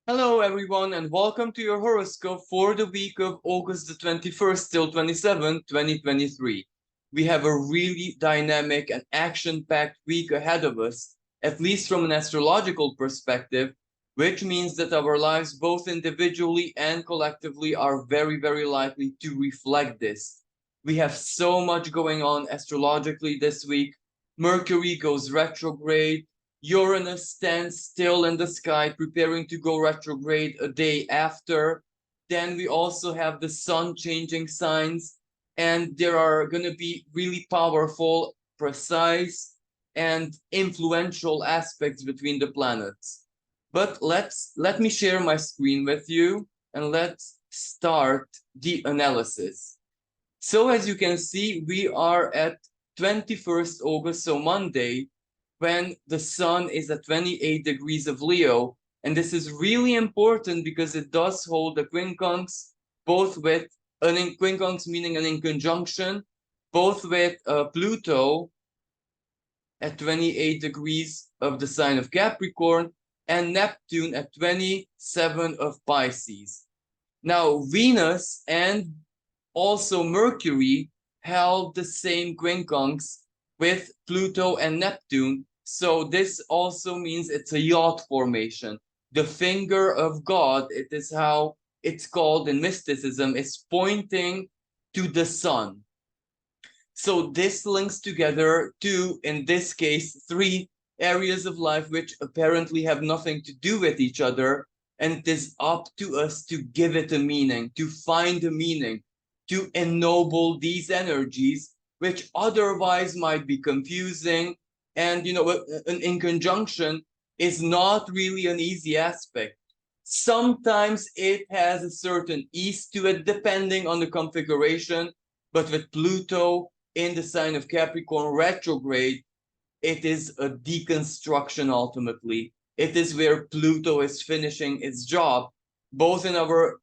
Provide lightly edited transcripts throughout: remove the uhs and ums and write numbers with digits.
Hello everyone and welcome to your horoscope for the week of August the 21st till 27th, 2023. We have a really dynamic and action-packed week ahead of us, at least from an astrological perspective, which means that our lives both individually and collectively are very likely to reflect this. We have so much going on astrologically this week. Mercury goes retrograde. Uranus stands still in the sky, preparing to go retrograde a day after. Then we also have the sun changing signs, and there are going to be really powerful, precise, and influential aspects between the planets. But let me share my screen with you, and let's start the analysis. So as you can see, we are at 21st August, so Monday, when the sun is at 28 degrees of Leo. And this is really important because it does hold the quincunx, both with an quincunx meaning an in conjunction, both with Pluto at 28 degrees of the sign of Capricorn and Neptune at 27 of Pisces. Now, Venus and also Mercury held the same quincunx with Pluto and Neptune. So this also means it's a yacht formation. The finger of God, it is how it's called in mysticism, is pointing to the sun. So this links together two, in this case, three areas of life which apparently have nothing to do with each other. And it is up to us to give it a meaning, to find a meaning, to ennoble these energies, which otherwise might be confusing. And, in conjunction is not really an easy aspect. Sometimes it has a certain ease to it, depending on the configuration. But with Pluto in the sign of Capricorn retrograde, it is a deconstruction ultimately. It is where Pluto is finishing its job, both in our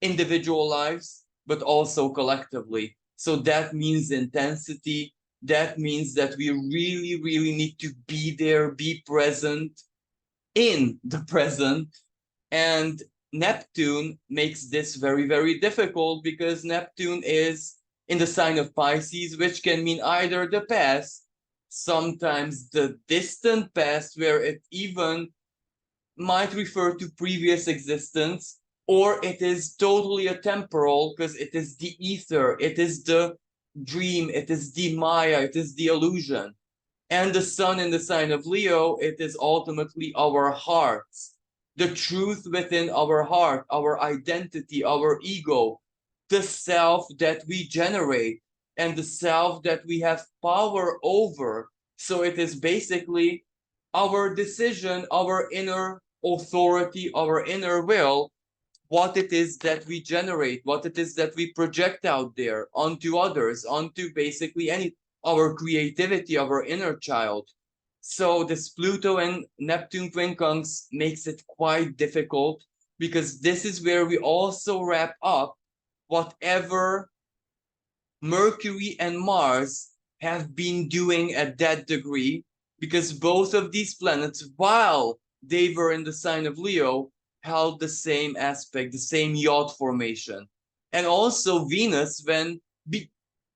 individual lives, but also collectively. So that means intensity. That means that we really need to be there, be present in the present. And Neptune makes this very difficult because Neptune is in the sign of Pisces, which can mean either the past, sometimes the distant past, where it even might refer to previous existence, or it is totally a temporal because it is the ether, it is the dream, it is the Maya, it is the illusion. And the sun in the sign of Leo, it is ultimately our hearts, the truth within our heart, our identity, our ego, the self that we generate, and the self that we have power over. So it is basically our decision, our inner authority, our inner will, what it is that we generate, what it is that we project out there onto others, onto basically our creativity, our inner child. So this Pluto and Neptune quincunx makes it quite difficult because this is where we also wrap up whatever Mercury and Mars have been doing at that degree, because both of these planets, while they were in the sign of Leo, held the same aspect, the same yacht formation. And also Venus,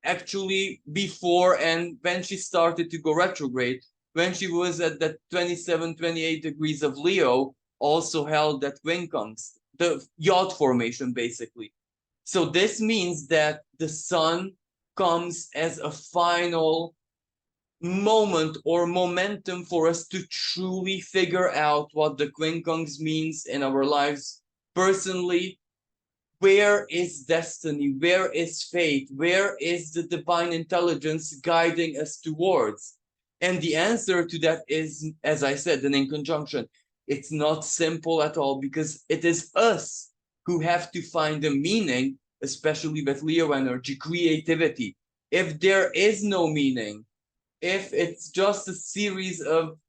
actually before and when she started to go retrograde, when she was at that 27, 28 degrees of Leo, also held that quincunx, the yacht formation basically. So this means that the sun comes as a final moment or momentum for us to truly figure out what the quincunx means in our lives personally. Where is destiny? Where is fate? Where is the divine intelligence guiding us towards? And the answer to that is, as I said, an in conjunction. It's not simple at all because it is us who have to find a meaning, especially with Leo energy, creativity. If there is no meaning, if it's just a series of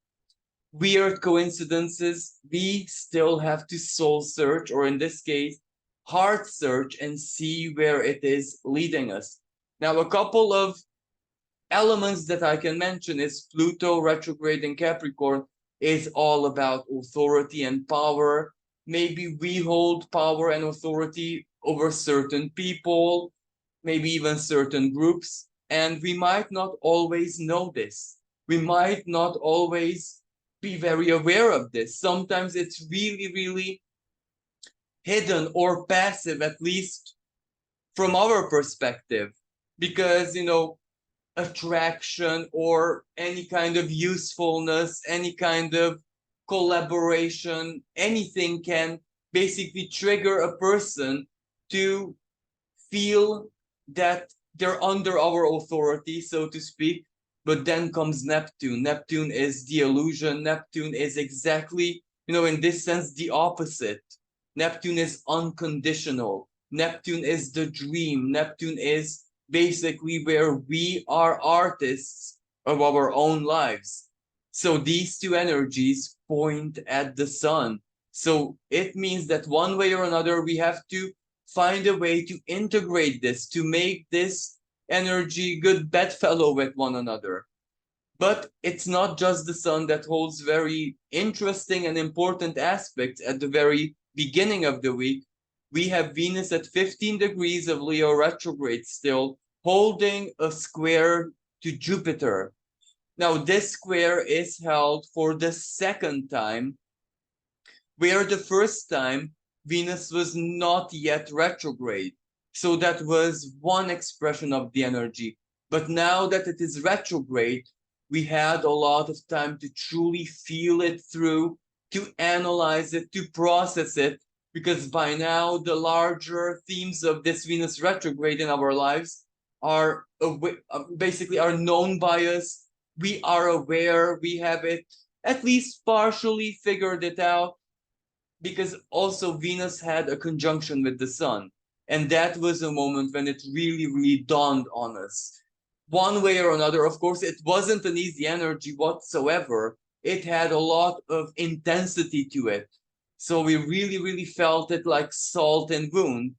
weird coincidences, we still have to soul search, or in this case, heart search, and see where it is leading us. Now, a couple of elements that I can mention is Pluto retrograde in Capricorn is all about authority and power. maybe we hold power and authority over certain people, maybe even certain groups, and we might not always know this. We might not always be very aware of this. Sometimes it's really, really hidden or passive, at least from our perspective, because, attraction or any kind of usefulness, any kind of collaboration, anything can basically trigger a person to feel that they're under our authority, so to speak. But then comes Neptune. Neptune is the illusion. Neptune is exactly, in this sense, the opposite. Neptune is unconditional. Neptune is the dream. Neptune is basically where we are artists of our own lives. So these two energies point at the sun. So it means that one way or another, we have to find a way to integrate this, to make this energy good bedfellow with one another. But it's not just the sun that holds very interesting and important aspects at the very beginning of the week. We have Venus at 15 degrees of Leo retrograde still, holding a square to Jupiter. Now, this square is held for the second time, where the first time Venus was not yet retrograde. So that was one expression of the energy. But now that it is retrograde, we had a lot of time to truly feel it through, to analyze it, to process it, because by now the larger themes of this Venus retrograde in our lives are basically are known by us. We are aware, we have it at least partially figured it out, because also Venus had a conjunction with the sun. And that was a moment when it really, really dawned on us. One way or another, of course, it wasn't an easy energy whatsoever. It had a lot of intensity to it. So we really, really felt it like salt and wound.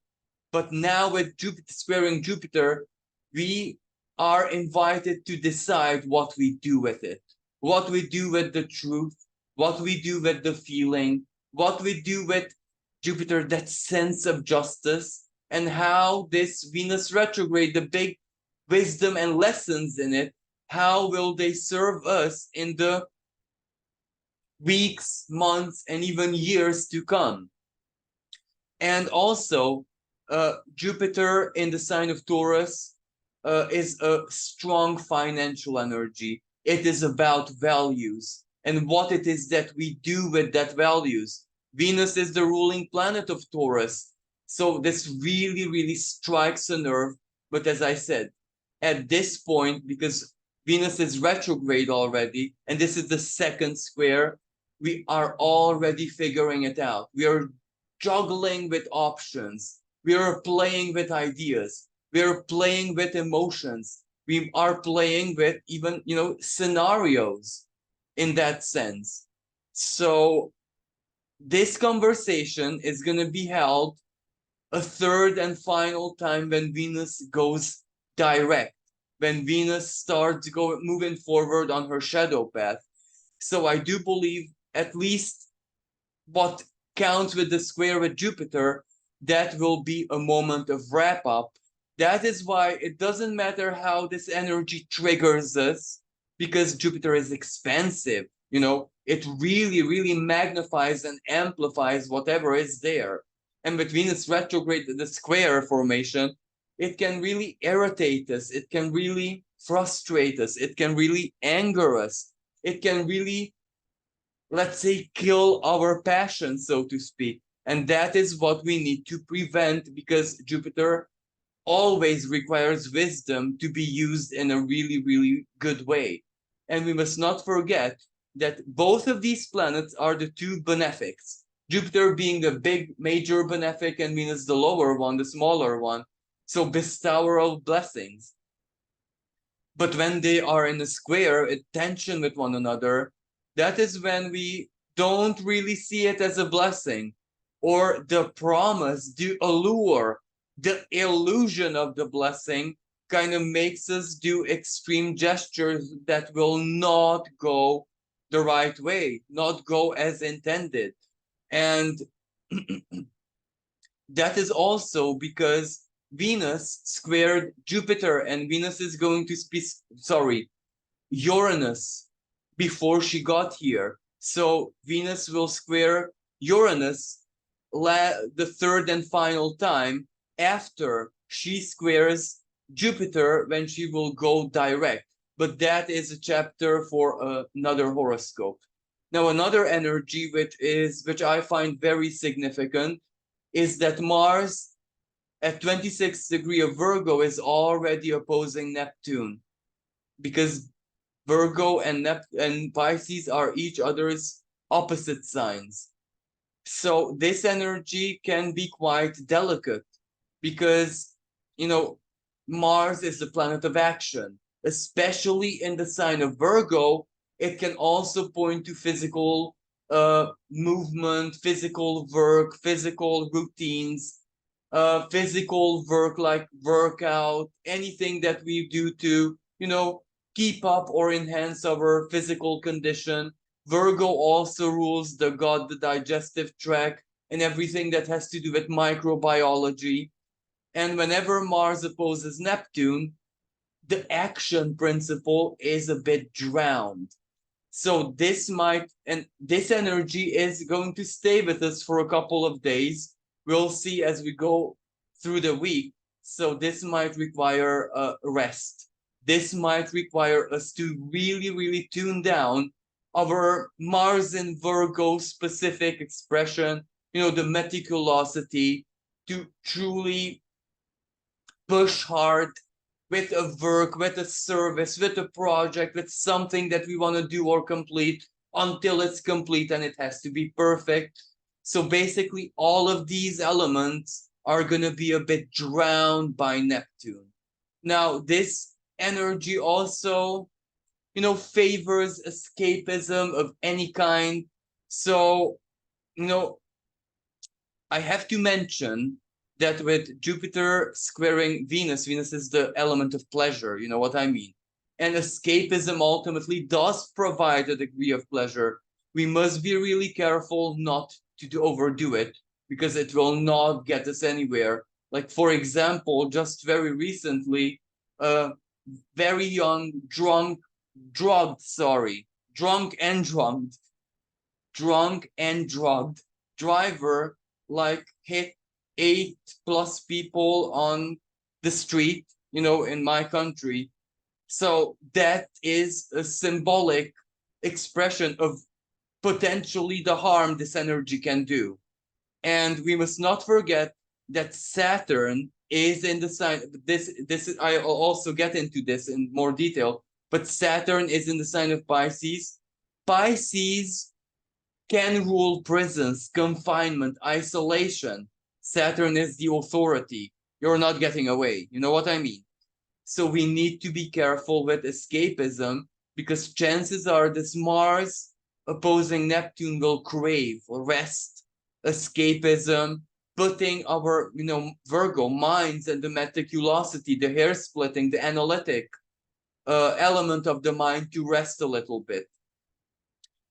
But now with Jupiter squaring Jupiter, we are invited to decide what we do with it, what we do with the truth, what we do with the feeling, what we do with Jupiter, that sense of justice, and how this Venus retrograde, the big wisdom and lessons in it, how will they serve us in the weeks, months, and even years to come. And also, Jupiter in the sign of Taurus is a strong financial energy. It is about values and what it is that we do with that values. Venus is the ruling planet of Taurus. So this really, really strikes a nerve. But as I said, at this point, because Venus is retrograde already, and this is the second square, we are already figuring it out. We are juggling with options. We are playing with ideas. We are playing with emotions. We are playing with even, scenarios in that sense. So this conversation is going to be held a third and final time when Venus goes direct, when Venus starts moving forward on her shadow path. So I do believe at least what counts with the square with Jupiter, that will be a moment of wrap up. That is why it doesn't matter how this energy triggers us, because Jupiter is expansive. It really, really magnifies and amplifies whatever is there. And with Venus retrograde, the square formation, it can really irritate us. It can really frustrate us. It can really anger us. It can really, let's say, kill our passion, so to speak. And that is what we need to prevent, because Jupiter always requires wisdom to be used in a really, really good way. And we must not forget that both of these planets are the two benefics. Jupiter being the big major benefic and Venus the lower one, the smaller one. So bestower of blessings. But when they are in a square, in tension with one another, that is when we don't really see it as a blessing, or the promise, the allure, the illusion of the blessing kind of makes us do extreme gestures that will not go the right way, not go as intended. And That is also because Venus squared Jupiter, and Venus is going to Uranus before she got here. So Venus will square Uranus the third and final time after she squares Jupiter when she will go direct. But that is a chapter for another horoscope. Now, another energy which I find very significant is that Mars at 26th degree of Virgo is already opposing Neptune, because Virgo and Pisces are each other's opposite signs. So this energy can be quite delicate because, Mars is the planet of action, especially in the sign of Virgo. It can also point to physical movement, physical work, physical routines, physical work like workout, anything that we do to, keep up or enhance our physical condition. Virgo also rules the digestive tract, and everything that has to do with microbiology. And whenever Mars opposes Neptune, the action principle is a bit drowned. So this energy is going to stay with us for a couple of days. We'll see as we go through the week. So this might require a rest. This might require us to really, really tune down our Mars in Virgo specific expression, the meticulosity, to truly push hard with a work, with a service, with a project, with something that we want to do or complete until it's complete, and it has to be perfect. So basically, all of these elements are going to be a bit drowned by Neptune. Now, this energy also, favors escapism of any kind. So, I have to mention that with Jupiter squaring Venus, Venus is the element of pleasure, you know what I mean? And escapism ultimately does provide a degree of pleasure. We must be really careful not to overdo it, because it will not get us anywhere. Like, for example, just very recently, a very young, drunk and drugged driver hit 8+ people on the street, in my country. So that is a symbolic expression of potentially the harm this energy can do. And we must not forget that Saturn is in the sign. I'll also get into this in more detail, but Saturn is in the sign of Pisces. Pisces can rule prisons, confinement, isolation. Saturn is the authority. You're not getting away. You know what I mean? So we need to be careful with escapism, because chances are this Mars opposing Neptune will crave rest, escapism, putting our, Virgo minds and the meticulosity, the hair splitting, the analytic element of the mind to rest a little bit.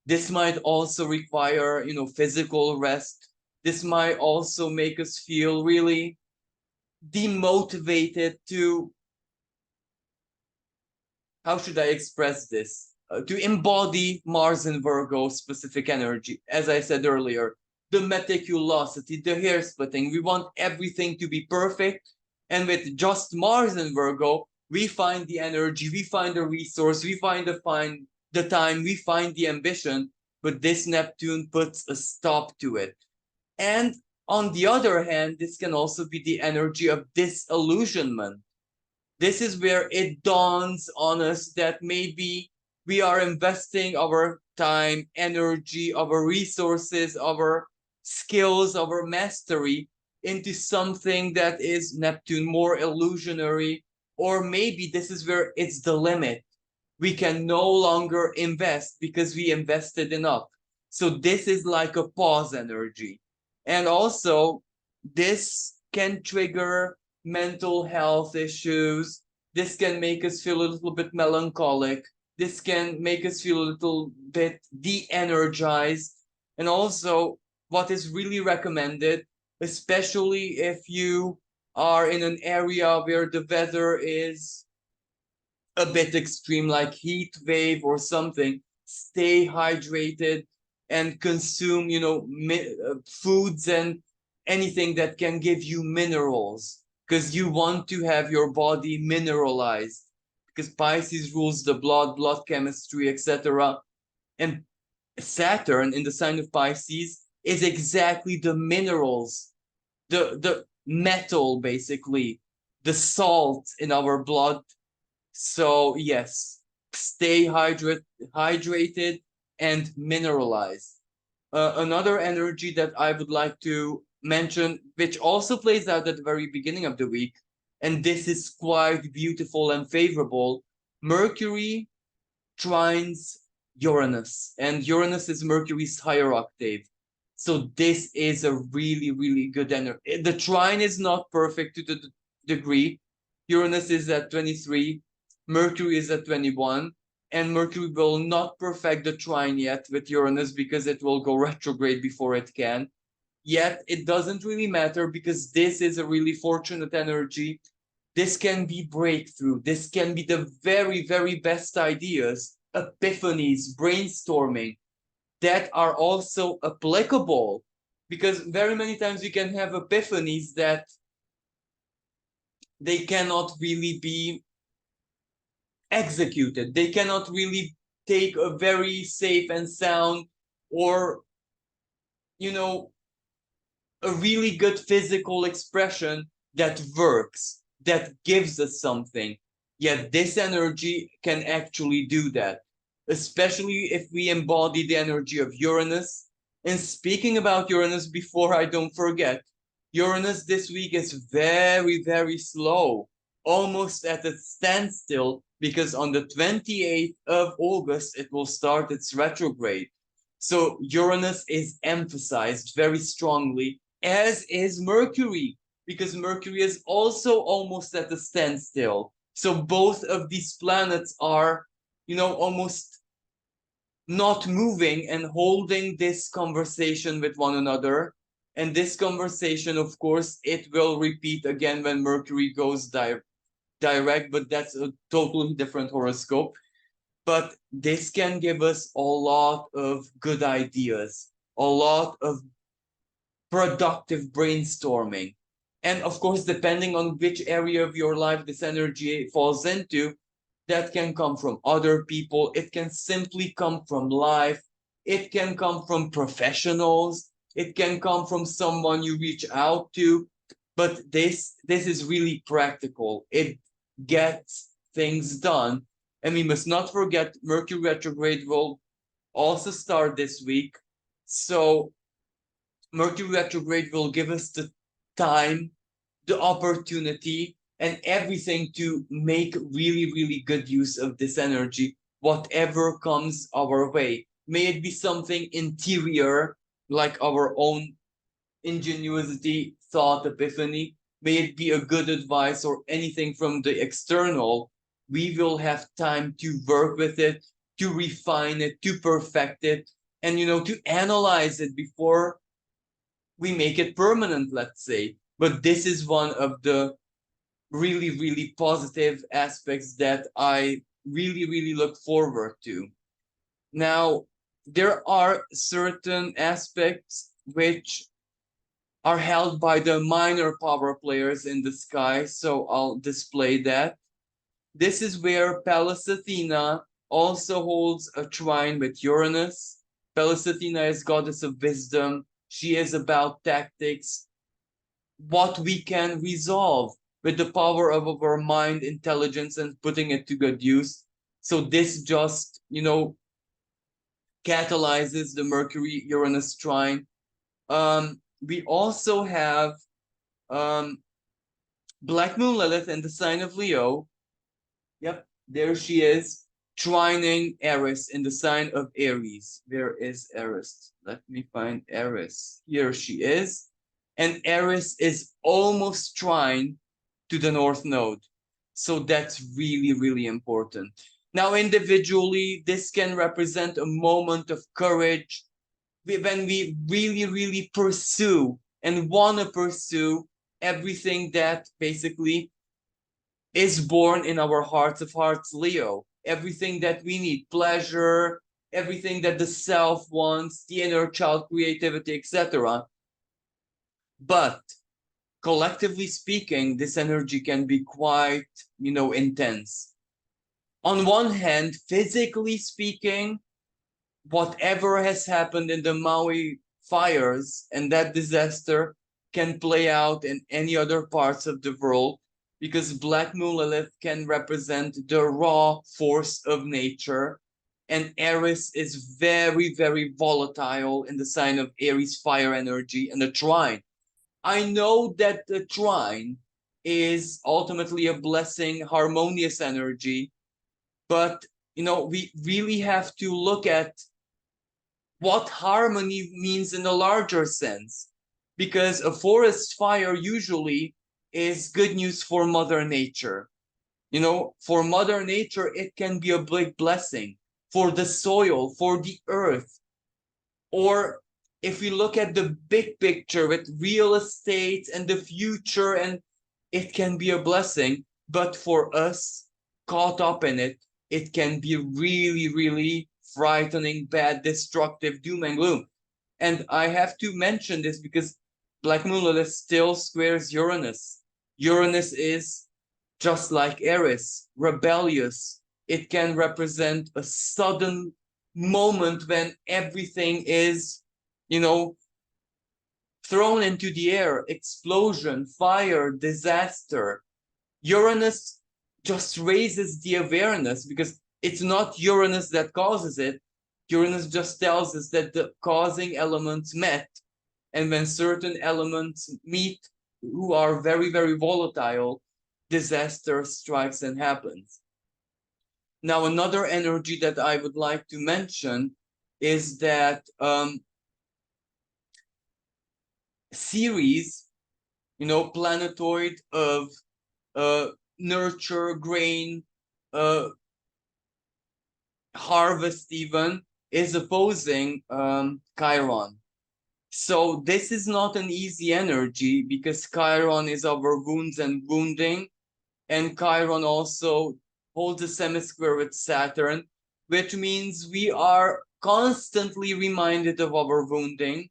This might also require, physical rest. This might also make us feel really demotivated to, how should I express this? To embody Mars and Virgo specific energy. As I said earlier, the meticulosity, the hair splitting. We want everything to be perfect. And with just Mars and Virgo, we find the energy, we find the resource, we find the time, we find the ambition. But this Neptune puts a stop to it. And on the other hand, this can also be the energy of disillusionment. This is where it dawns on us that maybe we are investing our time, energy, our resources, our skills, our mastery into something that is Neptune, more illusionary, or maybe this is where it's the limit. We can no longer invest because we invested enough. So this is like a pause energy. And also, this can trigger mental health issues. This can make us feel a little bit melancholic. This can make us feel a little bit de-energized. And also, what is really recommended, especially if you are in an area where the weather is a bit extreme, like heat wave or something. Stay hydrated and consume, foods and anything that can give you minerals, because you want to have your body mineralized, because Pisces rules the blood chemistry, etc. And Saturn in the sign of Pisces is exactly the minerals, the metal, basically, the salt in our blood. So yes, stay hydrated and mineralized. Another energy that I would like to mention, which also plays out at the very beginning of the week, and this is quite beautiful and favorable. Mercury trines Uranus, and Uranus is Mercury's higher octave. So this is a really, really good energy. The trine is not perfect to the degree. Uranus is at 23, Mercury is at 21, and Mercury will not perfect the trine yet with Uranus because it will go retrograde before it can. Yet it doesn't really matter because this is a really fortunate energy. This can be breakthrough. This can be the very, very best ideas, epiphanies, brainstorming that are also applicable. Because very many times you can have epiphanies that they cannot really be executed. They cannot really take a very safe and sound, or, a really good physical expression that works, that gives us something. Yet this energy can actually do that, especially if we embody the energy of Uranus. And speaking about Uranus, before I don't forget, Uranus this week is very, very slow, almost at a standstill, because on the 28th of August, it will start its retrograde. So Uranus is emphasized very strongly, as is Mercury, because Mercury is also almost at a standstill. So both of these planets are, almost not moving and holding this conversation with one another. And this conversation, of course, it will repeat again when Mercury goes direct, but that's a totally different horoscope. But this can give us a lot of good ideas, a lot of productive brainstorming. And of course, depending on which area of your life this energy falls into, that can come from other people. It can simply come from life. It can come from professionals. It can come from someone you reach out to. But this is really practical. It gets things done. And we must not forget Mercury retrograde will also start this week. So Mercury retrograde will give us the time, the opportunity, and everything to make really, really good use of this energy, whatever comes our way. May it be something interior, like our own ingenuity, thought, epiphany. May it be a good advice or anything from the external. We will have time to work with it, to refine it, to perfect it, and to analyze it before we make it permanent, let's say. But this is one of the really, really positive aspects that I really, really look forward to. Now, there are certain aspects which are held by the minor power players in the sky, so I'll display that. This is where Pallas Athena also holds a trine with Uranus. Pallas Athena is goddess of wisdom. She is about tactics, what we can resolve with the power of our mind, intelligence, and putting it to good use. So this just, catalyzes the Mercury Uranus trine. We also have Black Moon Lilith in the sign of Leo. Yep, there she is, trining Aries in the sign of Aries. Where is Aries? Let me find Aries. Here she is. And Aries is almost trine to the North Node. So that's really, really important. Now, individually, this can represent a moment of courage. when we really pursue and want to pursue everything that basically is born in our hearts of hearts, Leo. Everything that we need, pleasure, everything that the self wants, the inner child creativity, etc. But collectively speaking, this energy can be quite, intense. On one hand, physically speaking, whatever has happened in the Maui fires and that disaster can play out in any other parts of the world, because Black Moon Lilith can represent the raw force of nature, and Aries is very volatile in the sign of Aries fire energy and the trine. I know that the trine is ultimately a blessing, harmonious energy, but we really have to look at what harmony means in a larger sense, because a forest fire usually is good news for Mother Nature. For Mother Nature, it can be a big blessing for the soil, for the earth. Or if we look at the big picture with real estate and the future, and it can be a blessing, but for us caught up in it, it can be really frightening, bad, destructive, doom and gloom. And I have to mention this because Black Moon Lilith still squares Uranus. Uranus is just like Aries, rebellious. It can represent a sudden moment when everything is, thrown into the air, explosion, fire, disaster. Uranus just raises the awareness because it's not Uranus that causes it. Uranus just tells us that the causing elements met, and when certain elements meet who are very volatile, disaster strikes and happens. Now, another energy that I would like to mention is that Ceres, planetoid of nurture, grain, harvest even, is opposing Chiron. So this is not an easy energy because Chiron is our wounds and wounding, and Chiron also holds a semi-square with Saturn, which means we are constantly reminded of our wounding,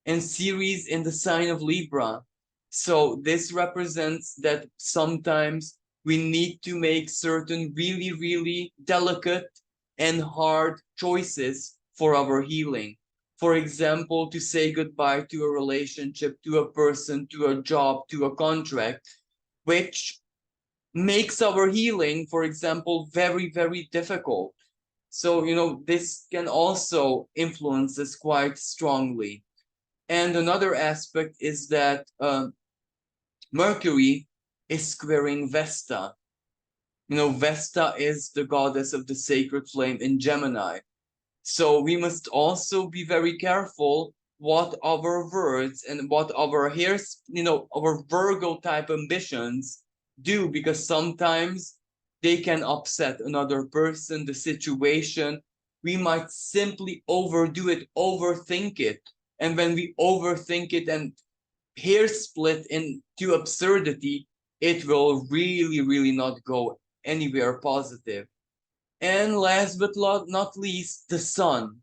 and Ceres in the sign of Libra. So this represents that sometimes we need to make certain really delicate and hard choices for our healing. For example, to say goodbye to a relationship, to a person, to a job, to a contract, which makes our healing, for example, very difficult. So, this can also influence us quite strongly. And another aspect is that Mercury is squaring Vesta. Vesta is the goddess of the sacred flame in Gemini. So we must also be very careful what our words and what our our Virgo type ambitions do, because sometimes they can upset another person, the situation. We might simply overdo it, overthink it. And when we overthink it and hair split into absurdity, it will really not go anywhere positive. And last but not least, the sun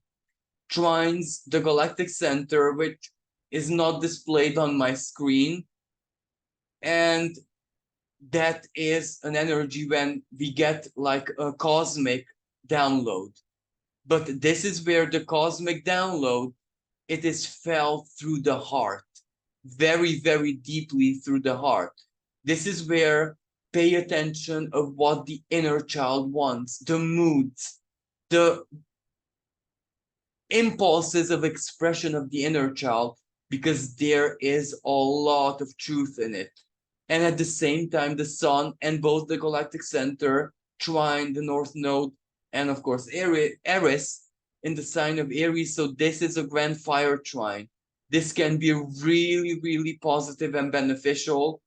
trines the galactic center, which is not displayed on my screen. And that is an energy when we get like a cosmic download. But this is where the cosmic download, it is felt through the heart, very deeply through the heart. This is where pay attention of what the inner child wants, the moods, the impulses of expression of the inner child, because there is a lot of truth in it. And at the same time, the sun and both the galactic center trine the north node and of course Aries in the sign of Aries. So this is a grand fire trine. This can be really positive and beneficial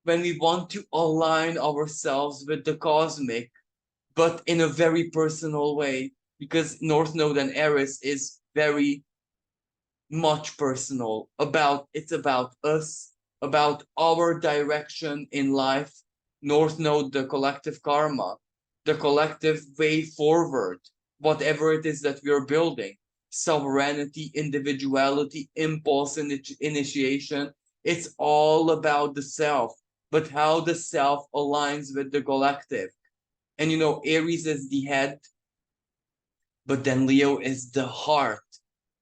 when we want to align ourselves with the cosmic, but in a very personal way, because North Node and Aries is very much personal. It's about us, about our direction in life. North Node, the collective karma, the collective way forward, whatever it is that we're building. Sovereignty, individuality, impulse, initiation. It's all about the self, but how the self aligns with the collective. And Aries is the head, but then Leo is the heart.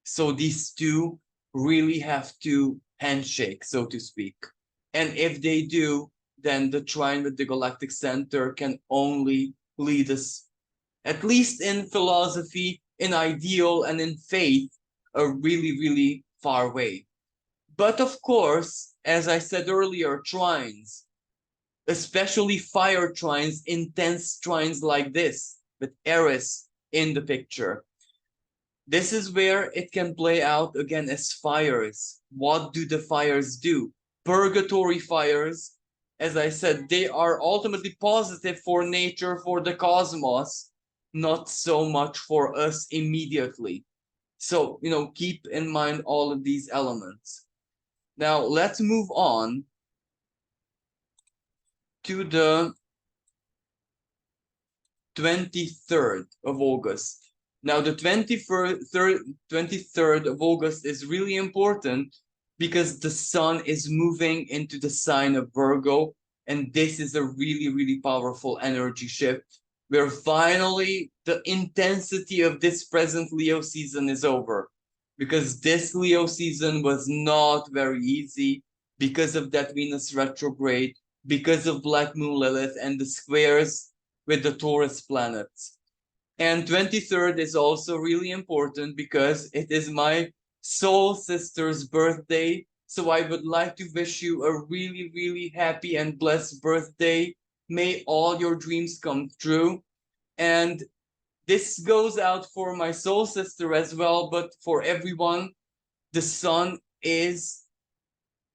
So these two really have to handshake, so to speak. And if they do, then the trine with the galactic center can only lead us, at least in philosophy, in ideal, and in faith, a really, really far way. But of course, as I said earlier, trines, especially fire trines, intense trines like this, with Aries in the picture. This is where it can play out again as fires. What do the fires do? Purgatory fires, as I said, they are ultimately positive for nature, for the cosmos, not so much for us immediately. So, keep in mind all of these elements. Now, let's move on to the 23rd of August. Now, the 23rd of August is really important because the sun is moving into the sign of Virgo, and this is a really, really powerful energy shift where finally the intensity of this present Leo season is over, because this Leo season was not very easy because of that Venus retrograde, because of Black Moon Lilith and the squares with the Taurus planets. And 23rd is also really important because it is my soul sister's birthday. So I would like to wish you a really, really happy and blessed birthday. May all your dreams come true. And this goes out for my soul sister as well, but for everyone, the sun is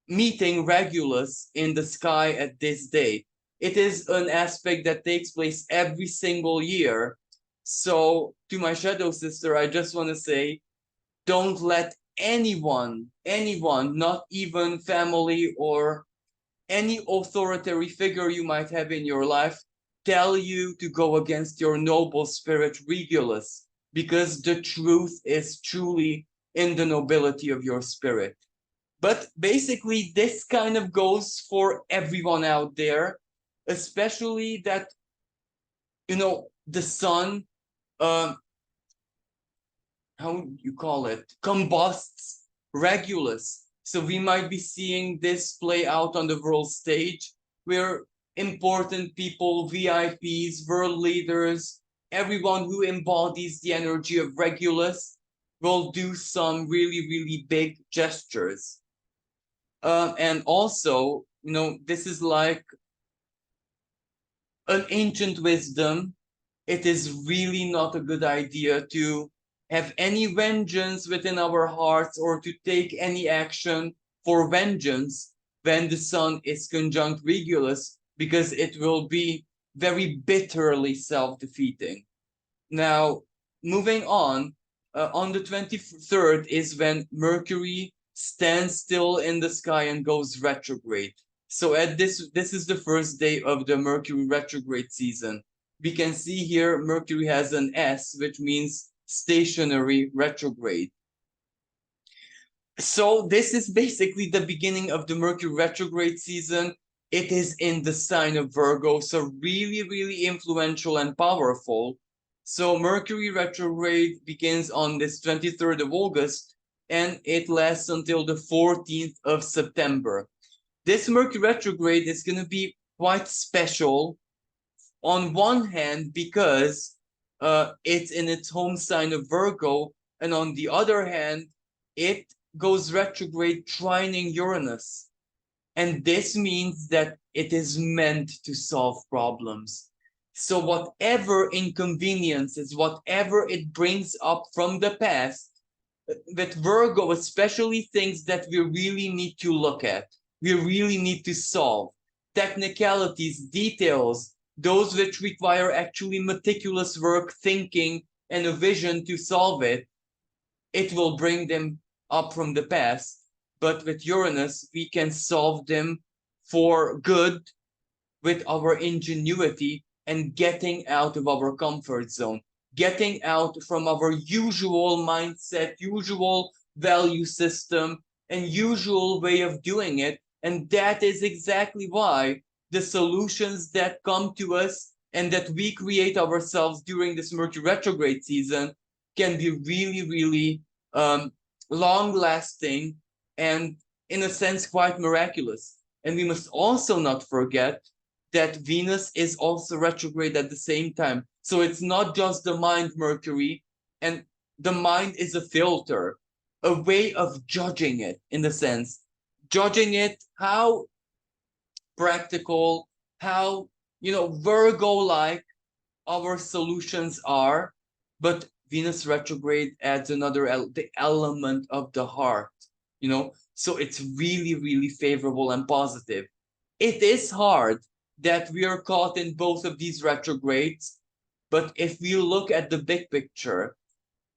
meeting Regulus in the sky at this day. It is an aspect that takes place every single year. So to my shadow sister, I just want to say, don't let anyone, not even family or any authoritarian figure you might have in your life, tell you to go against your noble spirit Regulus, because the truth is truly in the nobility of your spirit. But basically, this kind of goes for everyone out there, especially that, the sun, how you call it, combusts Regulus. So we might be seeing this play out on the world stage where important people, VIPs, world leaders, everyone who embodies the energy of Regulus will do some really, really big gestures. And also, this is like an ancient wisdom. It is really not a good idea to have any vengeance within our hearts or to take any action for vengeance when the sun is conjunct Regulus, because it will be very bitterly self-defeating. Now, moving on the 23rd is when Mercury stands still in the sky and goes retrograde. So this is the first day of the Mercury retrograde season. We can see here Mercury has an S, which means stationary retrograde. So this is basically the beginning of the Mercury retrograde season. It is in the sign of Virgo, so really, really influential and powerful. So Mercury retrograde begins on this 23rd of August, and it lasts until the 14th of September. This Mercury retrograde is going to be quite special on one hand because it's in its home sign of Virgo, and on the other hand, it goes retrograde trining Uranus. And this means that it is meant to solve problems. So whatever inconveniences, whatever it brings up from the past, with Virgo, especially things that we really need to look at, we really need to solve, technicalities, details, those which require actually meticulous work, thinking, and a vision to solve it, it will bring them up from the past, but with Uranus, we can solve them for good with our ingenuity and getting out of our comfort zone, getting out from our usual mindset, usual value system, and usual way of doing it. And that is exactly why the solutions that come to us and that we create ourselves during this Mercury retrograde season can be really, really long lasting and, in a sense, quite miraculous. And we must also not forget that Venus is also retrograde at the same time. So it's not just the mind, Mercury, and the mind is a filter, a way of judging it, in the sense, judging it how practical, how, Virgo-like our solutions are. But Venus retrograde adds another the element of the heart, so it's really, really favorable and positive. It is hard that we are caught in both of these retrogrades, but if we look at the big picture,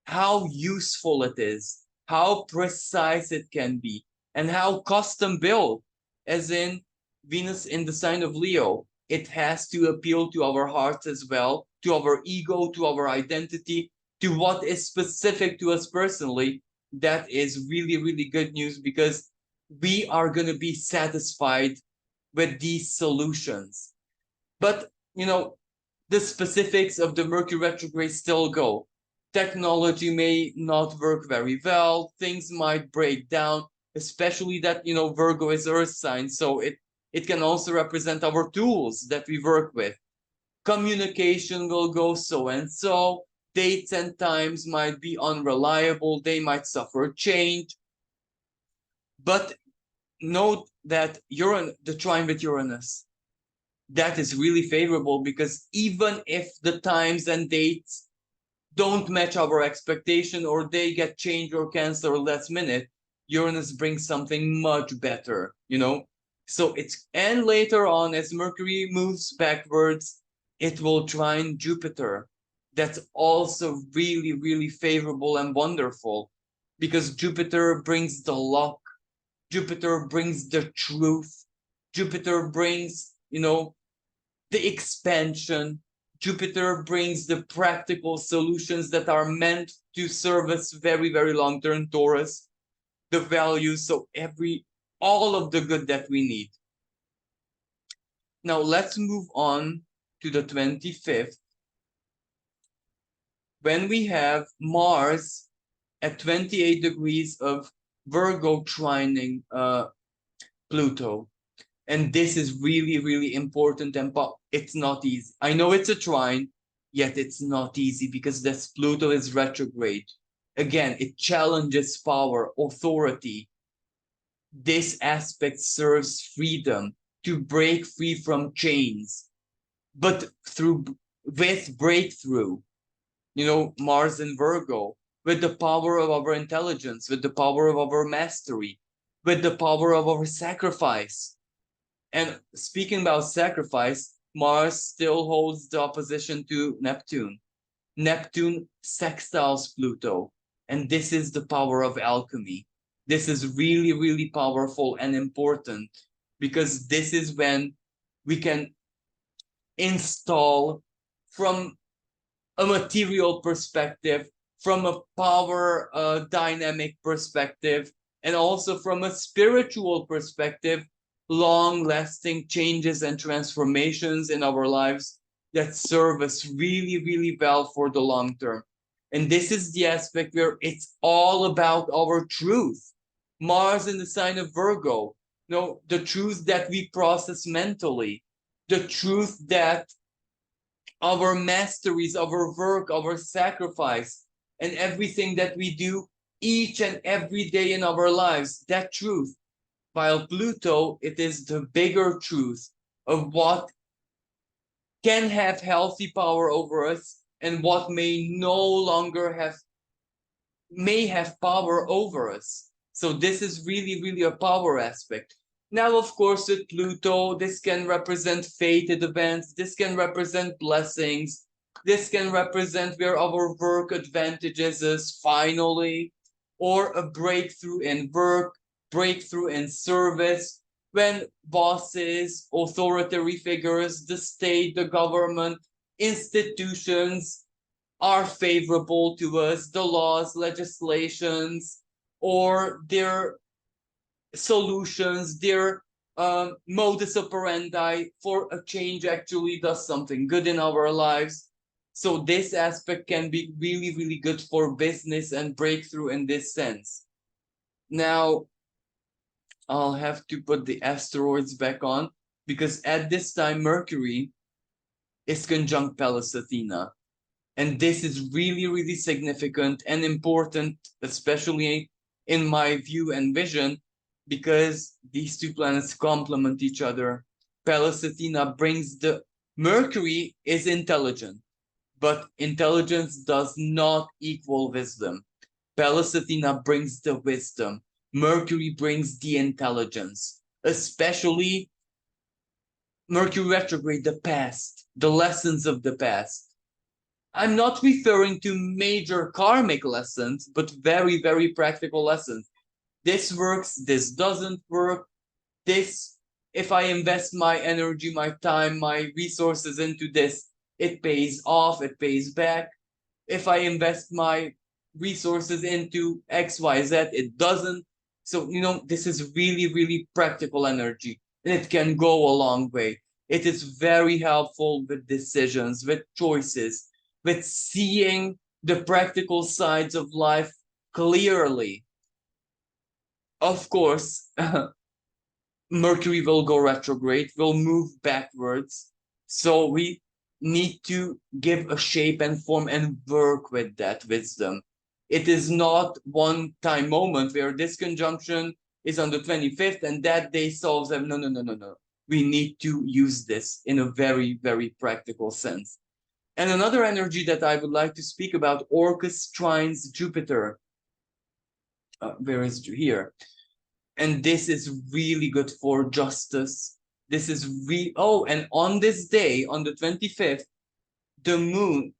how useful it is, how precise it can be, and how custom built, as in Venus in the sign of Leo, it has to appeal to our hearts as well, to our ego, to our identity, to what is specific to us personally. That is really, really good news, because we are going to be satisfied with these solutions. But, the specifics of the Mercury retrograde still go. Technology may not work very well, things might break down, especially that, Virgo is earth sign, so it can also represent our tools that we work with. Communication will go so and so, dates and times might be unreliable, they might suffer change. But note that the trine with Uranus, that is really favorable, because even if the times and dates don't match our expectation, or they get changed or canceled last minute, Uranus brings something much better, So and later on, as Mercury moves backwards, it will trine Jupiter. That's also really, really favorable and wonderful, because Jupiter brings the luck, Jupiter brings the truth, Jupiter brings, the expansion. Jupiter brings the practical solutions that are meant to serve us very, very long term. Taurus, the values, so all of the good that we need. Now let's move on to the 25th, when we have Mars at 28 degrees of Virgo trining Pluto. And this is really, really important, and it's not easy. I know it's a trine, yet it's not easy, because this Pluto is retrograde. Again, it challenges power, authority. This aspect serves freedom, to break free from chains, but with breakthrough. Mars in Virgo, with the power of our intelligence, with the power of our mastery, with the power of our sacrifice. And speaking about sacrifice, Mars still holds the opposition to Neptune. Neptune sextiles Pluto, and this is the power of alchemy. This is really, really powerful and important, because this is when we can install, from a material perspective, from a power dynamic perspective, and also from a spiritual perspective, long-lasting changes and transformations in our lives that serve us really, really well for the long term. And this is the aspect where it's all about our truth. Mars in the sign of Virgo, the truth that we process mentally, the truth that our masteries, our work, our sacrifice, and everything that we do each and every day in our lives, that truth. While Pluto, it is the bigger truth of what can have healthy power over us, and what may have power over us. So this is really, really a power aspect. Now, of course, with Pluto, this can represent fated events, this can represent blessings, this can represent where our work advantages us finally. or a breakthrough in work, breakthrough in service, when bosses, authoritarian figures, the state, the government, institutions are favorable to us, the laws, legislations, or their solutions, their modus operandi for a change actually does something good in our lives. So this aspect can be really, really good for business and breakthrough in this sense. Now, I'll have to put the asteroids back on because at this time, Mercury is conjunct Pallas Athena. And this is really, really significant and important, especially in my view and vision, because these two planets complement each other. Pallas Athena brings the Mercury is intelligent, but intelligence does not equal wisdom. Pallas Athena brings the wisdom. Mercury brings the intelligence, especially Mercury retrograde, the past, the lessons of the past. I'm not referring to major karmic lessons, but very, very practical lessons. This works, this doesn't work. This, if I invest my energy, my time, my resources into this, it pays off, it pays back. If I invest my resources into XYZ, it doesn't. So, this is really, really practical energy, and it can go a long way. It is very helpful with decisions, with choices, with seeing the practical sides of life clearly. Of course, Mercury will go retrograde, will move backwards. So we need to give a shape and form and work with that wisdom. It is not one time moment where this conjunction is on the 25th and that day solves them. No, no, no, no, no. We need to use this in a very, very practical sense. And another energy that I would like to speak about, Orcus trines Jupiter. Where is it here? And this is really good for justice. This is and on this day, on the 25th, the moon,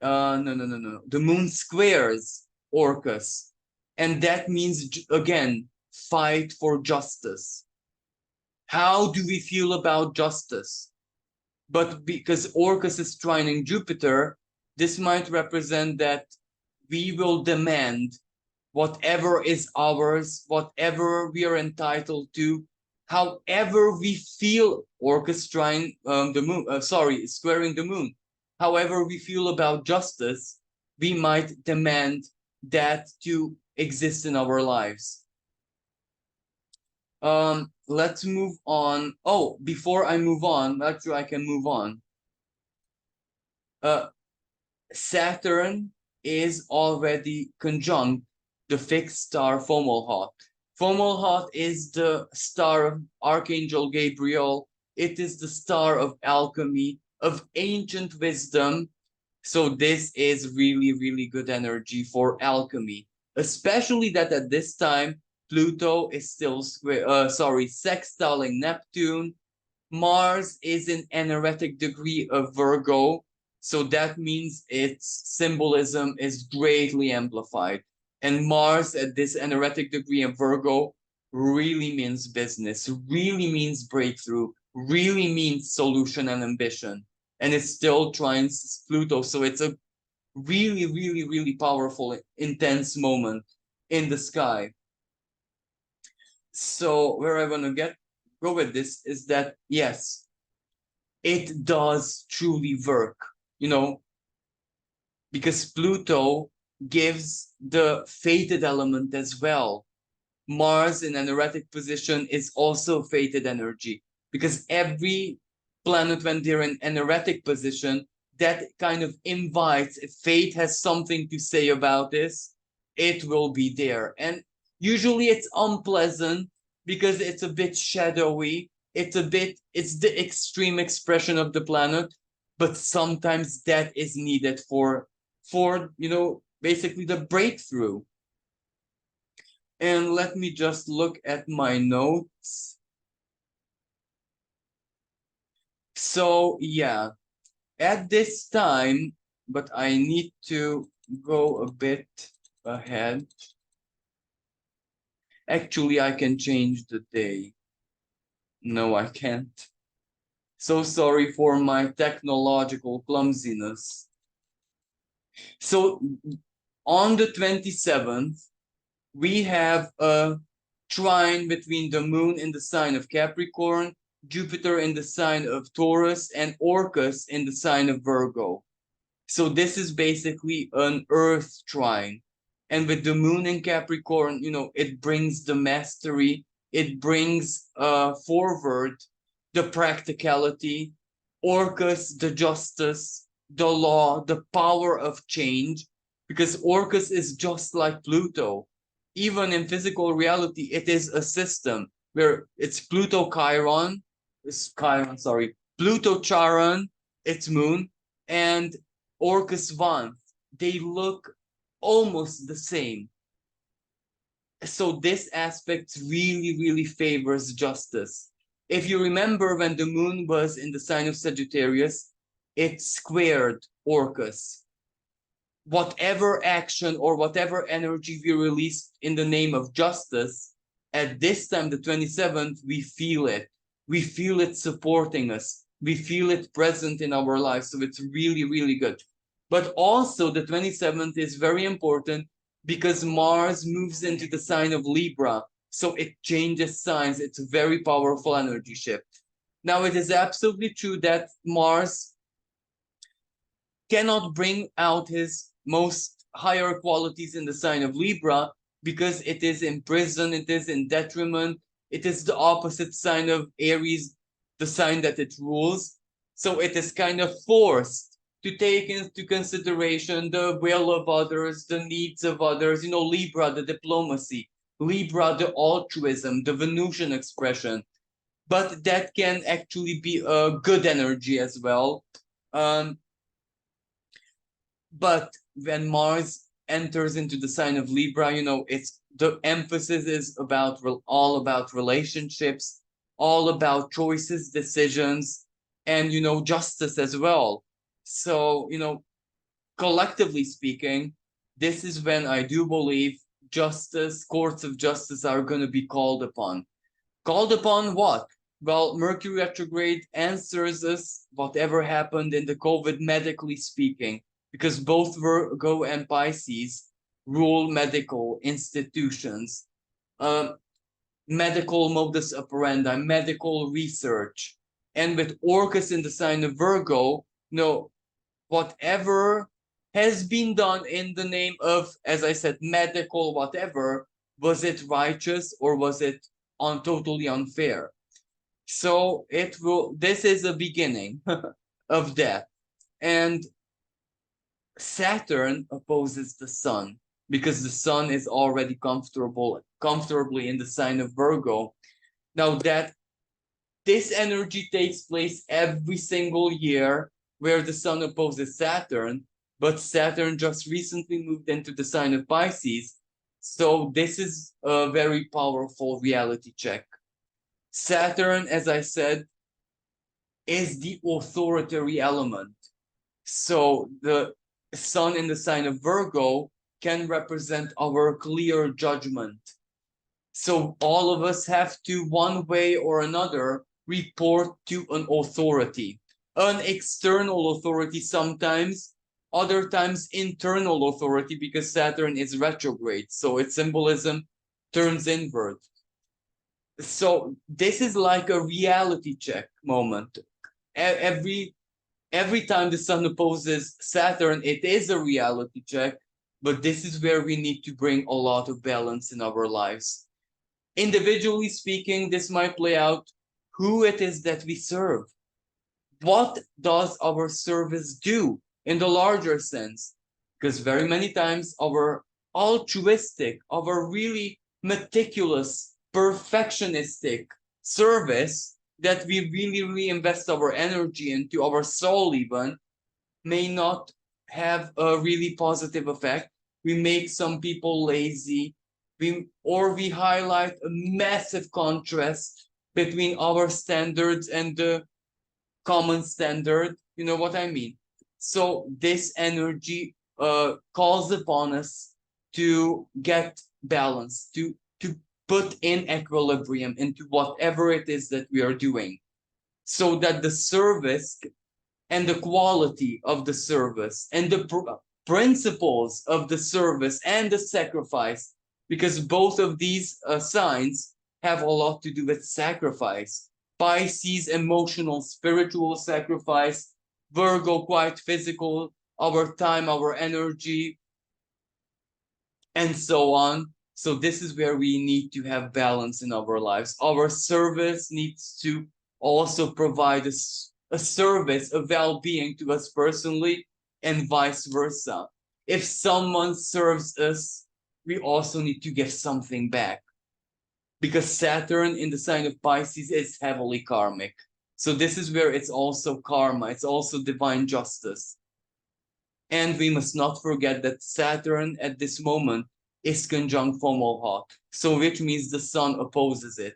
no. The moon squares Orcus. And that means, again, fight for justice. How do we feel about justice? But because Orcus is trining Jupiter, this might represent that we will demand whatever is ours, whatever we are entitled to, however we feel orchestrating the moon, squaring the moon. However we feel about justice, we might demand that to exist in our lives. Let's move on. Oh, before I move on, actually I can move on. Saturn is already conjunct the fixed star Fomalhaut. Fomalhaut is the star of Archangel Gabriel. It is the star of alchemy, of ancient wisdom. So this is really, really good energy for alchemy, especially that at this time, Pluto is still sextiling Neptune. Mars is in anaretic degree of Virgo. So that means its symbolism is greatly amplified. And Mars at this anaretic degree of Virgo really means business, really means breakthrough, really means solution and ambition. And it's still trines Pluto. So it's a really, really, really powerful, intense moment in the sky. So where I want to go with this is that, yes, it does truly work, because Pluto gives the fated element as well. Mars in an erratic position is also fated energy, because every planet, when they're in an erratic position, that kind of invites, if fate has something to say about this, it will be there. And usually it's unpleasant because it's a bit shadowy. It's the extreme expression of the planet, but sometimes that is needed for basically the breakthrough. And let me just look at my notes. So yeah, at this time, but I need to go a bit ahead. Actually, I can change the day. No, I can't. So sorry for my technological clumsiness. So on the 27th, we have a trine between the moon in the sign of Capricorn, Jupiter in the sign of Taurus, and Orcus in the sign of Virgo. So this is basically an earth trine. And with the moon in Capricorn, it brings the mastery, it brings forward the practicality, Orcus, the justice, the law, the power of change, because Orcus is just like Pluto. Even in physical reality, it is a system where it's Pluto Chiron, Pluto Charon, its moon, and Orcus Vanth. They look almost the same. So this aspect really, really favors justice. If you remember when the moon was in the sign of Sagittarius, it squared Orcus. Whatever action or whatever energy we released in the name of justice, at this time, the 27th, we feel it. We feel it supporting us. We feel it present in our lives. So it's really, really good. But also the 27th is very important because Mars moves into the sign of Libra. So it changes signs. It's a very powerful energy shift. Now, it is absolutely true that Mars cannot bring out his most higher qualities in the sign of Libra because it is in prison, it is in detriment, it is the opposite sign of Aries, the sign that it rules. So it is kind of forced to take into consideration the will of others, the needs of others. Libra, the diplomacy, Libra, the altruism, the Venusian expression. But that can actually be a good energy as well. But when Mars enters into the sign of Libra, it's the emphasis is all about relationships, all about choices, decisions, and justice as well. So, collectively speaking, this is when I do believe courts of justice are going to be called upon. Called upon what? Well, Mercury retrograde answers us whatever happened in the COVID, medically speaking, because both Virgo and Pisces rule medical institutions, medical modus operandi, medical research. And with Orcus in the sign of Virgo, whatever has been done in the name of, as I said, medical whatever, was it righteous or was it totally unfair? So this is a beginning of that. And Saturn opposes the sun because the sun is already comfortably in the sign of Virgo. Now that this energy takes place every single year where the sun opposes Saturn, but Saturn just recently moved into the sign of Pisces. So this is a very powerful reality check. Saturn, as I said, is the authoritarian element. So the sun in the sign of Virgo can represent our clear judgment. So all of us have to, one way or another, report to an authority, an external authority sometimes, other times internal authority, because Saturn is retrograde. So its symbolism turns inward. So this is like a reality check moment. Every time the sun opposes Saturn, it is a reality check, but this is where we need to bring a lot of balance in our lives. Individually speaking, this might play out who it is that we serve. What does our service do in the larger sense? Because very many times our altruistic, our really meticulous, perfectionistic service that we really, really invest our energy into, our soul even, may not have a really positive effect. We make some people lazy, we highlight a massive contrast between our standards and the common standard. You know what I mean? So this energy calls upon us to get balance, to put in equilibrium into whatever it is that we are doing, so that the service and the quality of the service and the principles of the service and the sacrifice, because both of these signs have a lot to do with sacrifice. Pisces, emotional, spiritual sacrifice. Virgo, quite physical, our time, our energy, and so on. So this is where we need to have balance in our lives. Our service needs to also provide a service, a well-being to us personally, and vice versa. If someone serves us, we also need to give something back, because Saturn in the sign of Pisces is heavily karmic. So this is where it's also karma, it's also divine justice. And we must not forget that Saturn at this moment is conjunct Fomalhaut, so which means the sun opposes it.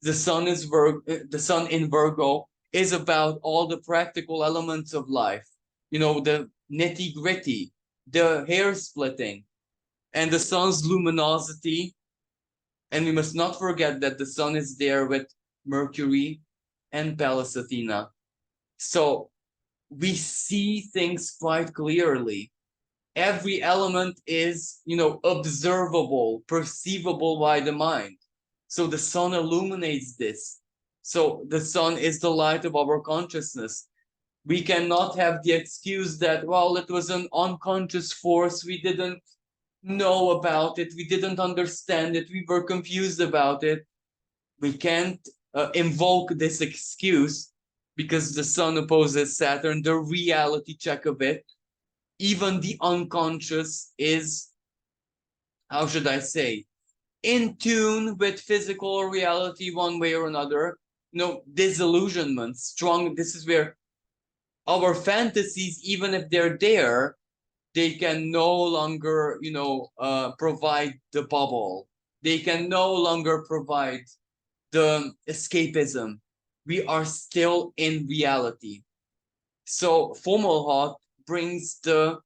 The sun in Virgo is about all the practical elements of life, the nitty gritty, the hair splitting, and the sun's luminosity. And we must not forget that the sun is there with Mercury and Pallas Athena. So we see things quite clearly. Every element is, observable, perceivable by the mind. So the sun illuminates this. So the sun is the light of our consciousness. We cannot have the excuse that, well, it was an unconscious force, we didn't know about it, we didn't understand it, we were confused about it. We can't invoke this excuse, because the sun opposes Saturn, the reality check of it. Even the unconscious is, how should I say, in tune with physical reality one way or another. Disillusionment, strong. This is where our fantasies, even if they're there, they can no longer, provide the bubble. They can no longer provide the escapism. We are still in reality. So Fomalhaut brings the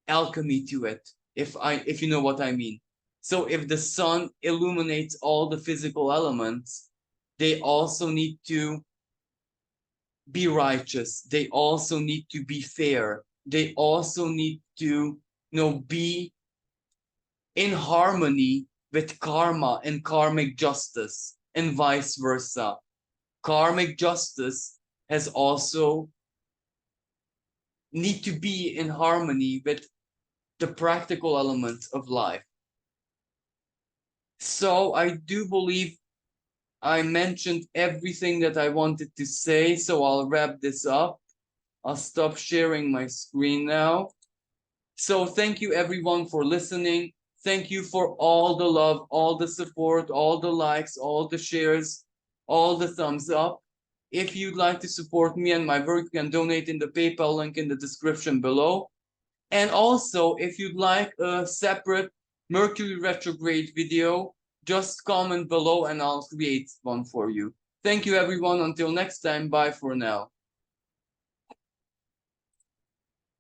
alchemy to it, if you know what I mean. So if the sun illuminates all the physical elements, they also need to be righteous. They also need to be fair. They also need to, be in harmony with karma and karmic justice, and vice versa. Karmic justice has also need to be in harmony with the practical elements of life. So I do believe I mentioned everything that I wanted to say, so I'll wrap this up. I'll stop sharing my screen now. So thank you everyone for listening. Thank you for all the love, all the support, all the likes, all the shares, all the thumbs up. If you'd like to support me and my work, you can donate in the PayPal link in the description below. And also, if you'd like a separate Mercury retrograde video, just comment below and I'll create one for you. Thank you everyone. Until next time, bye for now.